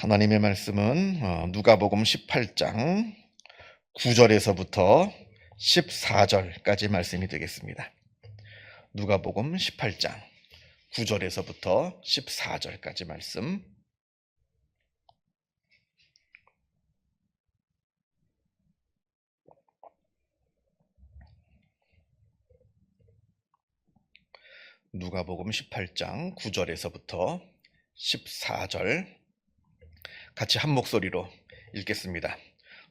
하나님의 말씀은 누가복음 18장 9절에서부터 14절까지 말씀이 되겠습니다. 누가복음 18장 9절에서부터 14절까지 말씀. 누가복음 18장 9절에서부터 14절 같이 한 목소리로 읽겠습니다.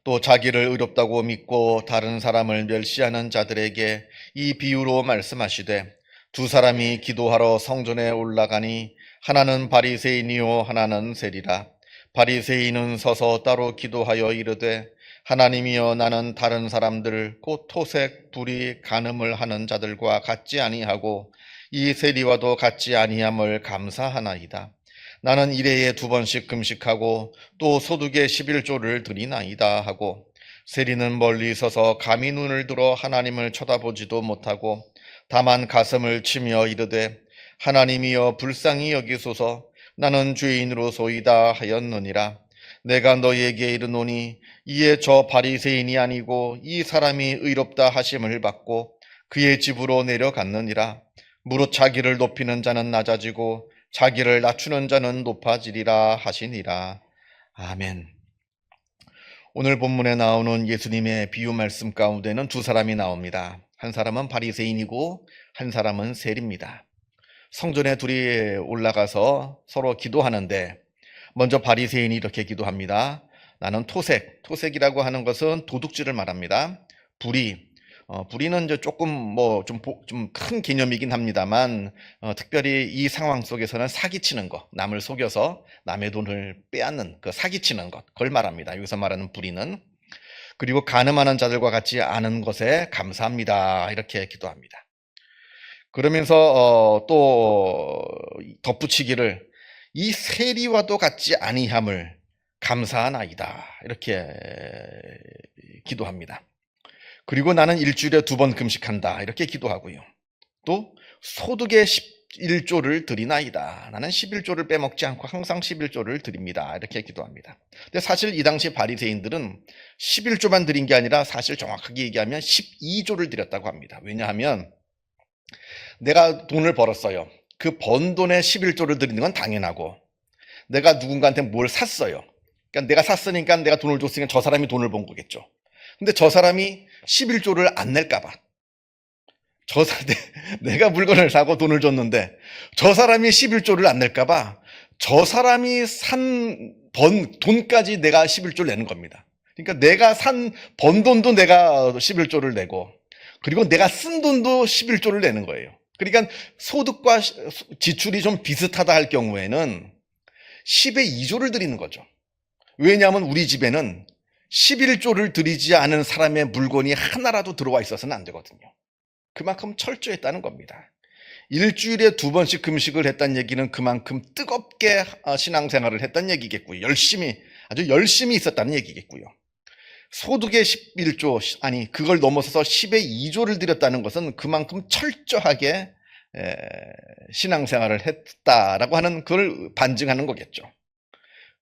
또 자기를 의롭다고 믿고 다른 사람을 멸시하는 자들에게 이 비유로 말씀하시되 두 사람이 기도하러 성전에 올라가니 하나는 바리새인이요 하나는 세리라. 바리새인은 서서 따로 기도하여 이르되 하나님이여 나는 다른 사람들 곧 토색, 불의, 간음을 하는 자들과 같지 아니하고 이 세리와도 같지 아니함을 감사하나이다. 나는 일해에 2번씩 금식하고 또 소득의 11조를 드리나이다 하고 세리는 멀리 서서 감히 눈을 들어 하나님을 쳐다보지도 못하고 다만 가슴을 치며 이르되 하나님이여 불쌍히 여기소서 나는 죄인으로소이다 하였느니라. 내가 너희에게 이르노니 이에 저 바리새인이 아니고 이 사람이 의롭다 하심을 받고 그의 집으로 내려갔느니라. 무릇 자기를 높이는 자는 낮아지고 자기를 낮추는 자는 높아지리라 하시니라. 아멘. 오늘 본문에 나오는 예수님의 비유 말씀 가운데는 두 사람이 나옵니다. 한 사람은 바리새인이고 한 사람은 세리입니다. 성전에 둘이 올라가서 서로 기도하는데 먼저 바리새인이 이렇게 기도합니다. 나는 토색이라고 하는 것은 도둑질을 말합니다. 불의는 이제 조금 좀 큰 개념이긴 합니다만 특별히 이 상황 속에서는 사기치는 것, 남을 속여서 남의 돈을 빼앗는 그 사기치는 것, 그걸 말합니다. 여기서 말하는 불의는. 그리고 간음하는 자들과 같지 않은 것에 감사합니다. 이렇게 기도합니다. 그러면서 또 덧붙이기를 이 세리와도 같지 아니함을 감사하나이다. 이렇게 기도합니다. 그리고 나는 일주일에 2번 금식한다. 이렇게 기도하고요. 또 소득의 11조를 드리나이다. 나는 11조를 빼먹지 않고 항상 11조를 드립니다. 이렇게 기도합니다. 근데 사실 이 당시 바리새인들은 11조만 드린 게 아니라 사실 정확하게 얘기하면 12조를 드렸다고 합니다. 왜냐하면 내가 돈을 벌었어요. 그 번 돈에 11조를 드리는 건 당연하고 내가 누군가한테 뭘 샀어요. 그러니까 내가 샀으니까 내가 돈을 줬으니까 저 사람이 돈을 번 거겠죠. 근데 저 사람이 11조를 안 낼까봐. 내가 물건을 사고 돈을 줬는데 저 사람이 11조를 안 낼까봐 저 사람이 번 돈까지 내가 11조를 내는 겁니다. 그러니까 내가 번 돈도 내가 11조를 내고 그리고 내가 쓴 돈도 11조를 내는 거예요. 그러니까 소득과 지출이 좀 비슷하다 할 경우에는 10의 2조를 드리는 거죠. 왜냐하면 우리 집에는 11조를 드리지 않은 사람의 물건이 하나라도 들어와 있어서는 안 되거든요. 그만큼 철저했다는 겁니다. 일주일에 2번씩 금식을 했다는 얘기는 그만큼 뜨겁게 신앙생활을 했다는 얘기겠고요. 아주 열심히 있었다는 얘기겠고요. 소득의 11조, 그걸 넘어서서 10의 2조를 드렸다는 것은 그만큼 철저하게 신앙생활을 했다라고 하는 그걸 반증하는 거겠죠.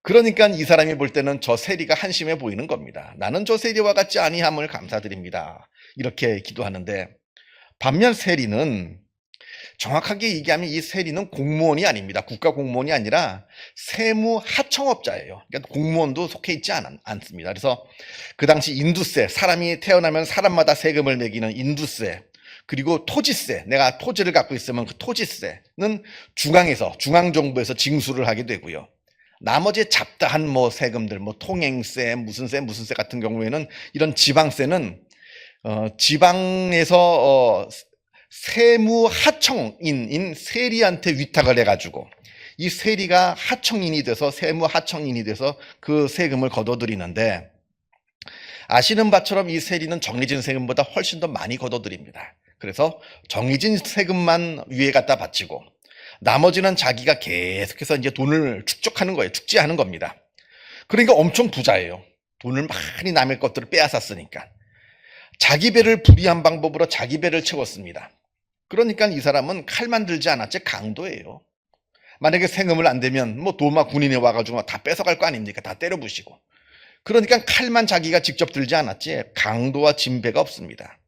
그러니까 이 사람이 볼 때는 저 세리가 한심해 보이는 겁니다. 나는 저 세리와 같지 아니함을 감사드립니다. 이렇게 기도하는데 반면 세리는 정확하게 얘기하면 이 세리는 공무원이 아닙니다. 국가 공무원이 아니라 세무 하청업자예요. 그러니까 공무원도 속해 있지 않습니다. 그래서 그 당시 인두세, 사람이 태어나면 사람마다 세금을 매기는 인두세, 그리고 토지세, 내가 토지를 갖고 있으면 그 토지세는 중앙정부에서 징수를 하게 되고요. 나머지 잡다한 세금들, 통행세, 무슨 세 같은 경우에는 이런 지방세는 지방에서 세무 하청인인 세리한테 위탁을 해가지고 이 세리가 하청인이 돼서 세무 하청인이 돼서 그 세금을 걷어들이는데 아시는 바처럼 이 세리는 정해진 세금보다 훨씬 더 많이 걷어들입니다. 그래서 정해진 세금만 위에 갖다 바치고 나머지는 자기가 계속해서 이제 돈을 축적하는 거예요. 축제하는 겁니다. 그러니까 엄청 부자예요. 돈을 많이 남의 것들을 빼앗았으니까. 자기 배를 불이한 방법으로 자기 배를 채웠습니다. 그러니까 이 사람은 칼만 들지 않았지 강도예요. 만약에 생업을 안 되면 뭐 도마 군인이 와가지고 다 뺏어갈 거 아닙니까? 다 때려 부시고. 그러니까 칼만 자기가 직접 들지 않았지 강도와 진배가 없습니다.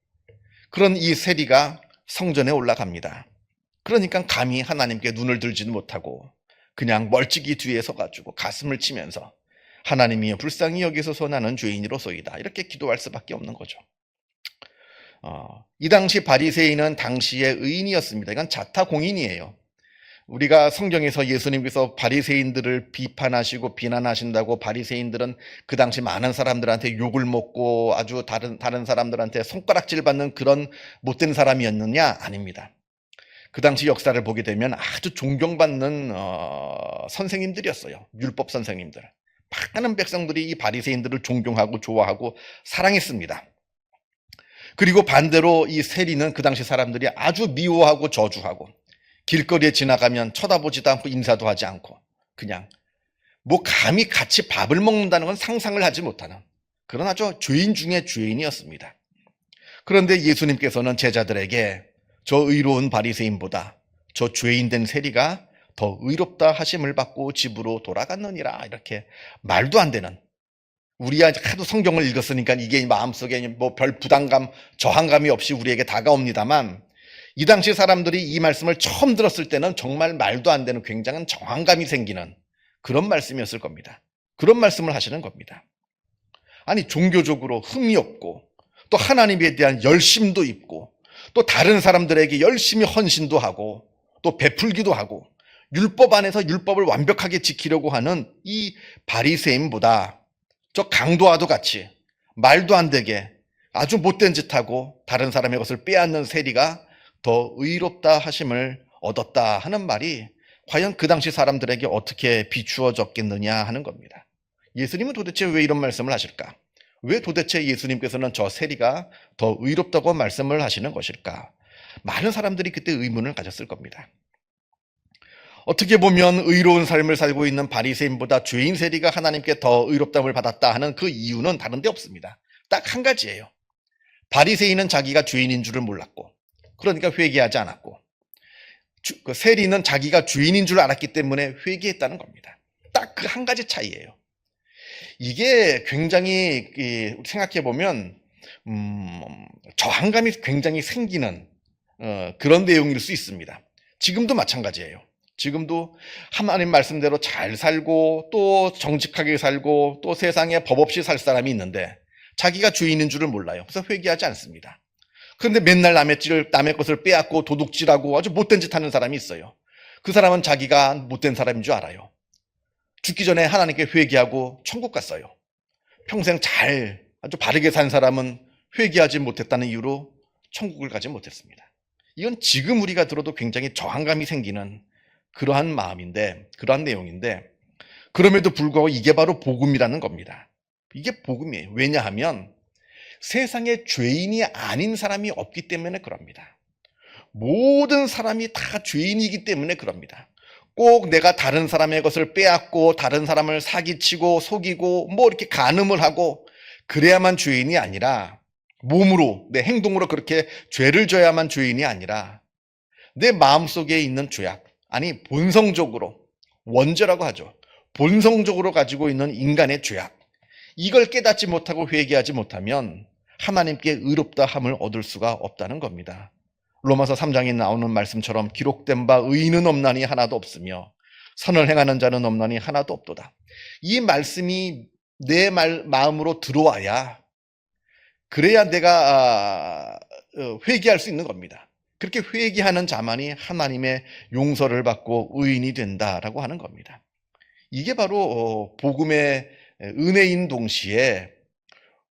그런 이 세리가 성전에 올라갑니다. 그러니까 감히 하나님께 눈을 들지는 못하고 그냥 멀찍이 뒤에 서가지고 가슴을 치면서 하나님이 불쌍히 여기소서 나는 죄인이로소이다 이렇게 기도할 수밖에 없는 거죠. 이 당시 바리새인은 당시의 의인이었습니다. 이건 자타공인이에요. 우리가 성경에서 예수님께서 바리새인들을 비판하시고 비난하신다고 바리새인들은 그 당시 많은 사람들한테 욕을 먹고 아주 다른 사람들한테 손가락질 받는 그런 못된 사람이었느냐? 아닙니다. 그 당시 역사를 보게 되면 아주 존경받는 선생님들이었어요. 율법 선생님들. 많은 백성들이 이 바리새인들을 존경하고 좋아하고 사랑했습니다. 그리고 반대로 이 세리는 그 당시 사람들이 아주 미워하고 저주하고 길거리에 지나가면 쳐다보지도 않고 인사도 하지 않고 그냥 뭐 감히 같이 밥을 먹는다는 건 상상을 하지 못하는 그런 아주 죄인 중에 죄인이었습니다. 그런데 예수님께서는 제자들에게 저 의로운 바리새인보다 저 죄인된 세리가 더 의롭다 하심을 받고 집으로 돌아갔느니라 이렇게 말도 안 되는 우리가 하도 성경을 읽었으니까 이게 마음속에 뭐 별 부담감 저항감이 없이 우리에게 다가옵니다만 이 당시 사람들이 이 말씀을 처음 들었을 때는 정말 말도 안 되는 굉장한 저항감이 생기는 그런 말씀이었을 겁니다. 그런 말씀을 하시는 겁니다. 아니 종교적으로 흠이 없고 또 하나님에 대한 열심도 있고 또 다른 사람들에게 열심히 헌신도 하고 또 베풀기도 하고 율법 안에서 율법을 완벽하게 지키려고 하는 이 바리새인보다 저 강도와도 같이 말도 안 되게 아주 못된 짓하고 다른 사람의 것을 빼앗는 세리가 더 의롭다 하심을 얻었다 하는 말이 과연 그 당시 사람들에게 어떻게 비추어졌겠느냐 하는 겁니다. 예수님은 도대체 왜 이런 말씀을 하실까? 왜 도대체 예수님께서는 저 세리가 더 의롭다고 말씀을 하시는 것일까? 많은 사람들이 그때 의문을 가졌을 겁니다. 어떻게 보면 의로운 삶을 살고 있는 바리새인보다 죄인 세리가 하나님께 더 의롭다함을 받았다 하는 그 이유는 다른 데 없습니다. 딱 한 가지예요. 바리새인은 자기가 죄인인 줄을 몰랐고 그러니까 회개하지 않았고 그 세리는 자기가 죄인인 줄 알았기 때문에 회개했다는 겁니다. 딱 그 한 가지 차이예요. 이게 굉장히 생각해 보면 저항감이 굉장히 생기는 그런 내용일 수 있습니다. 지금도 마찬가지예요. 지금도 하나님 말씀대로 잘 살고 또 정직하게 살고 또 세상에 법 없이 살 사람이 있는데 자기가 죄인인 줄을 몰라요. 그래서 회개하지 않습니다. 그런데 맨날 남의 것을 빼앗고 도둑질하고 아주 못된 짓 하는 사람이 있어요. 그 사람은 자기가 못된 사람인 줄 알아요. 죽기 전에 하나님께 회개하고 천국 갔어요. 평생 아주 바르게 산 사람은 회개하지 못했다는 이유로 천국을 가지 못했습니다. 이건 지금 우리가 들어도 굉장히 저항감이 생기는 그러한 마음인데, 그러한 내용인데, 그럼에도 불구하고 이게 바로 복음이라는 겁니다. 이게 복음이에요. 왜냐하면 세상에 죄인이 아닌 사람이 없기 때문에 그럽니다. 모든 사람이 다 죄인이기 때문에 그럽니다. 꼭 내가 다른 사람의 것을 빼앗고 다른 사람을 사기치고 속이고 뭐 이렇게 간음을 하고 그래야만 죄인이 아니라 몸으로 내 행동으로 그렇게 죄를 져야만 죄인이 아니라 내 마음속에 있는 죄악, 아니 본성적으로 원죄라고 하죠. 본성적으로 가지고 있는 인간의 죄악, 이걸 깨닫지 못하고 회개하지 못하면 하나님께 의롭다 함을 얻을 수가 없다는 겁니다. 로마서 3장에 나오는 말씀처럼 기록된 바 의인은 없나니 하나도 없으며 선을 행하는 자는 없나니 하나도 없도다. 이 말씀이 내 마음으로 들어와야 그래야 내가 회개할 수 있는 겁니다. 그렇게 회개하는 자만이 하나님의 용서를 받고 의인이 된다라고 하는 겁니다. 이게 바로 복음의 은혜인 동시에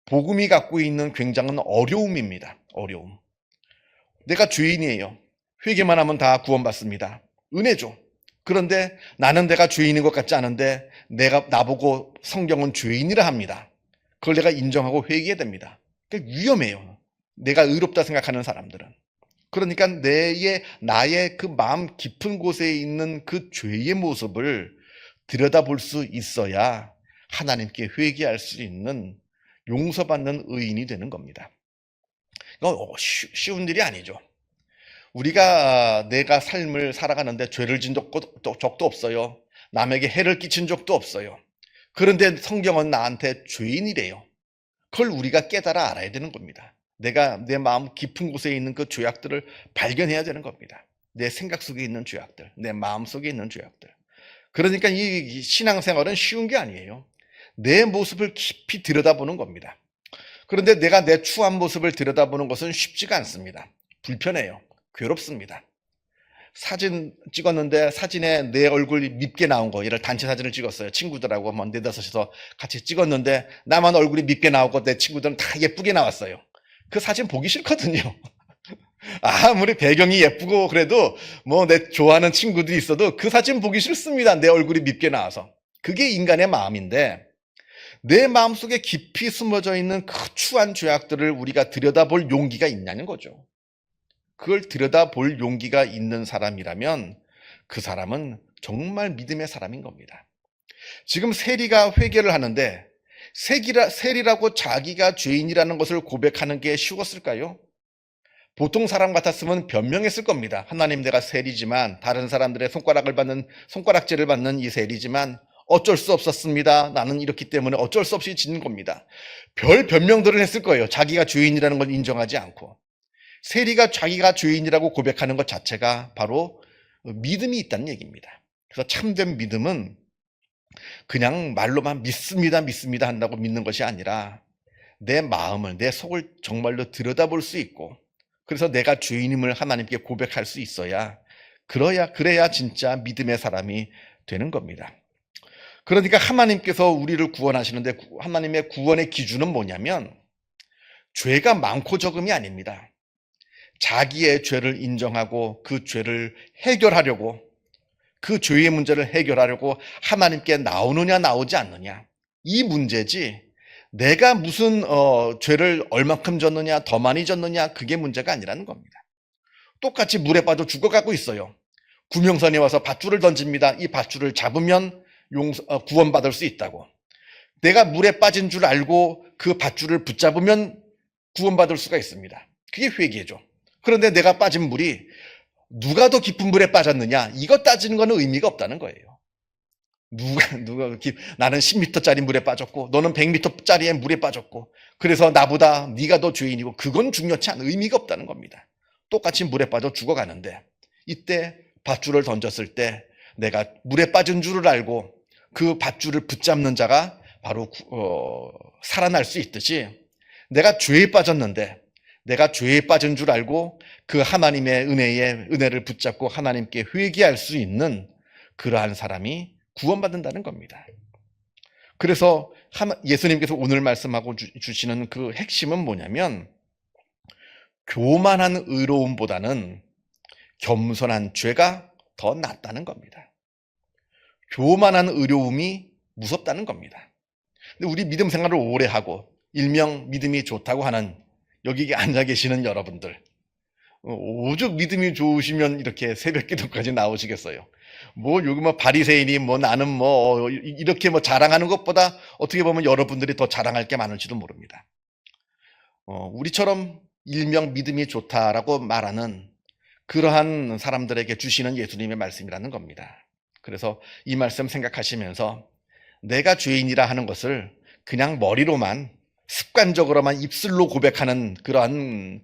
복음이 갖고 있는 굉장한 어려움입니다. 어려움. 내가 죄인이에요. 회개만 하면 다 구원받습니다. 은혜죠. 그런데 나는 내가 죄인인 것 같지 않은데 나보고 성경은 죄인이라 합니다. 그걸 내가 인정하고 회개해야 됩니다. 그러니까 위험해요. 내가 의롭다 생각하는 사람들은. 그러니까 나의 그 마음 깊은 곳에 있는 그 죄의 모습을 들여다볼 수 있어야 하나님께 회개할 수 있는 용서받는 의인이 되는 겁니다. 이건 쉬운 일이 아니죠. 내가 삶을 살아가는데 죄를 진 적도 없어요. 남에게 해를 끼친 적도 없어요. 그런데 성경은 나한테 죄인이래요. 그걸 우리가 깨달아 알아야 되는 겁니다. 내가 내 마음 깊은 곳에 있는 그 죄악들을 발견해야 되는 겁니다. 내 생각 속에 있는 죄악들, 내 마음 속에 있는 죄악들. 그러니까 이 신앙생활은 쉬운 게 아니에요. 내 모습을 깊이 들여다보는 겁니다. 그런데 내가 내 추한 모습을 들여다보는 것은 쉽지가 않습니다. 불편해요. 괴롭습니다. 사진 찍었는데 사진에 내 얼굴이 밉게 나온 거, 예를 단체 사진을 찍었어요. 친구들하고 뭐 네다섯이서 같이 찍었는데 나만 얼굴이 밉게 나오고 내 친구들은 다 예쁘게 나왔어요. 그 사진 보기 싫거든요. 아무리 배경이 예쁘고 그래도 뭐 내 좋아하는 친구들이 있어도 그 사진 보기 싫습니다. 내 얼굴이 밉게 나와서. 그게 인간의 마음인데, 내 마음속에 깊이 숨어져 있는 그 추한 죄악들을 우리가 들여다볼 용기가 있냐는 거죠. 그걸 들여다볼 용기가 있는 사람이라면 그 사람은 정말 믿음의 사람인 겁니다. 지금 세리가 회개를 하는데 세리라고 자기가 죄인이라는 것을 고백하는 게 쉬웠을까요? 보통 사람 같았으면 변명했을 겁니다. 하나님, 내가 세리지만, 다른 사람들의 손가락질을 받는 이 세리지만 어쩔 수 없었습니다. 나는 이렇기 때문에 어쩔 수 없이 짓는 겁니다. 별 변명들을 했을 거예요. 자기가 죄인이라는 걸 인정하지 않고. 세리가 자기가 죄인이라고 고백하는 것 자체가 바로 믿음이 있다는 얘기입니다. 그래서 참된 믿음은 그냥 말로만 믿습니다 한다고 믿는 것이 아니라 내 마음을, 내 속을 정말로 들여다볼 수 있고, 그래서 내가 죄인임을 하나님께 고백할 수 있어야, 그래야 진짜 믿음의 사람이 되는 겁니다. 그러니까 하나님께서 우리를 구원하시는데 하나님의 구원의 기준은 뭐냐면 죄가 많고 적음이 아닙니다. 자기의 죄를 인정하고 그 죄를 해결하려고, 그 죄의 문제를 해결하려고 하나님께 나오느냐 나오지 않느냐, 이 문제지 내가 무슨 죄를 얼만큼 졌느냐, 더 많이 졌느냐, 그게 문제가 아니라는 겁니다. 똑같이 물에 빠져 죽어가고 있어요. 구명선이 와서 밧줄을 던집니다. 이 밧줄을 잡으면 구원받을 수 있다고. 내가 물에 빠진 줄 알고 그 밧줄을 붙잡으면 구원받을 수가 있습니다. 그게 회개죠. 그런데 내가 빠진 물이 누가 더 깊은 물에 빠졌느냐, 이거 따지는 거는 의미가 없다는 거예요. 나는 10m짜리 물에 빠졌고 너는 100m짜리의 물에 빠졌고, 그래서 나보다 네가 더 죄인이고, 그건 중요치 않은, 의미가 없다는 겁니다. 똑같이 물에 빠져 죽어가는데 이때 밧줄을 던졌을 때 내가 물에 빠진 줄을 알고 그 밧줄을 붙잡는 자가 바로 살아날 수 있듯이, 내가 죄에 빠졌는데 내가 죄에 빠진 줄 알고 그 하나님의 은혜를 붙잡고 하나님께 회개할 수 있는 그러한 사람이 구원받는다는 겁니다. 그래서 예수님께서 오늘 말씀하고 주시는 그 핵심은 뭐냐면, 교만한 의로움보다는 겸손한 죄가 더 낫다는 겁니다. 교만한 의로움이 무섭다는 겁니다. 근데 우리 믿음 생활을 오래 하고 일명 믿음이 좋다고 하는 여기 앉아 계시는 여러분들, 오죽 믿음이 좋으시면 이렇게 새벽 기도까지 나오시겠어요? 여기 바리새인이 나는 이렇게 자랑하는 것보다 어떻게 보면 여러분들이 더 자랑할 게 많을지도 모릅니다. 우리처럼 일명 믿음이 좋다라고 말하는 그러한 사람들에게 주시는 예수님의 말씀이라는 겁니다. 그래서 이 말씀 생각하시면서 내가 죄인이라 하는 것을 그냥 머리로만 습관적으로만 입술로 고백하는 그러한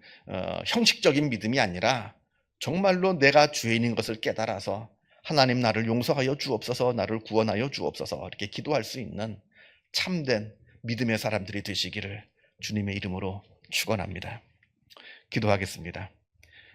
형식적인 믿음이 아니라 정말로 내가 죄인인 것을 깨달아서 하나님, 나를 용서하여 주옵소서, 나를 구원하여 주옵소서, 이렇게 기도할 수 있는 참된 믿음의 사람들이 되시기를 주님의 이름으로 축원합니다. 기도하겠습니다.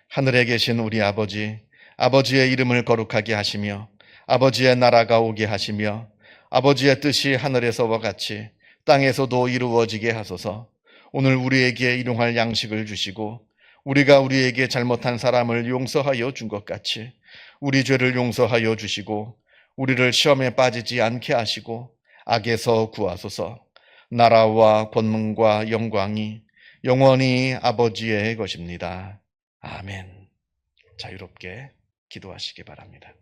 하늘에 계신 우리 아버지, 아버지의 이름을 거룩하게 하시며 아버지의 나라가 오게 하시며 아버지의 뜻이 하늘에서와 같이 땅에서도 이루어지게 하소서. 오늘 우리에게 일용할 양식을 주시고 우리가 우리에게 잘못한 사람을 용서하여 준 것 같이 우리 죄를 용서하여 주시고 우리를 시험에 빠지지 않게 하시고 악에서 구하소서. 나라와 권능과 영광이 영원히 아버지의 것입니다. 아멘. 자유롭게 기도하시기 바랍니다.